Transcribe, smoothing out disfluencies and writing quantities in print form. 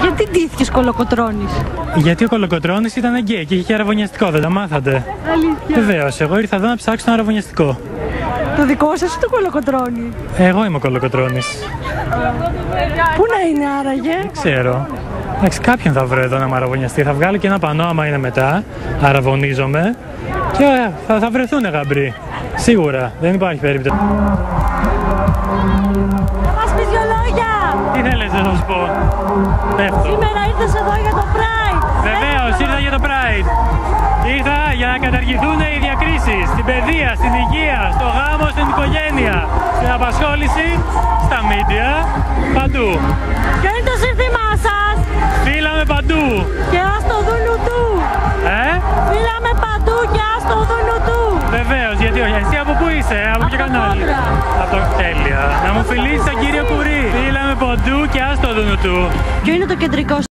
Γιατί ντύθηκες Κολοκοτρώνης? Γιατί ο Κολοκοτρώνης ήταν γκέι και είχε και αραβωνιαστικό, δεν τα μάθατε? Αλήθεια. Βεβαίως, εγώ ήρθα εδώ να ψάξω τον αραβωνιαστικό. Το δικό σας ή το Κολοκοτρώνη? Εγώ είμαι ο Κολοκοτρώνης. Πού να είναι άραγε? Δεν ξέρω. Εντάξει, κάποιον θα βρω εδώ να με αραβωνιαστεί. Θα βγάλω και ένα πανό άμα είναι μετά. Αραβωνίζομαι. Και θα βρεθούν γαμπροί. Σίγουρα. Δεν υπάρχει περίπτωση. Θα μας πεις δυο λόγια. Τι θέλεις να σας πω? Πέφτω. Σήμερα ήρθες εδώ για το Pride. Βεβαίως, ήρθα για το Pride. Ήρθα για να καταργηθούν οι διακρίσεις στην παιδεία, στην υγεία, στο γάμο, στην οικογένεια, στην απασχόληση, στα media, παντού. Ποιο είναι το σύνθημά σας? Φύλαμε παντού. Και ας το δούνου του. Φύλαμε παντού και ας το δούνου του. Βεβαίως, γιατί όχι. Εσύ από πού είσαι, από ποιο κανάλι? Από το τέλεια. Να μου φιλήσεις τον κύριο Κουρί. Φύλαμε παντού και ας το δούνου του. Ποιο είναι το κεντρικό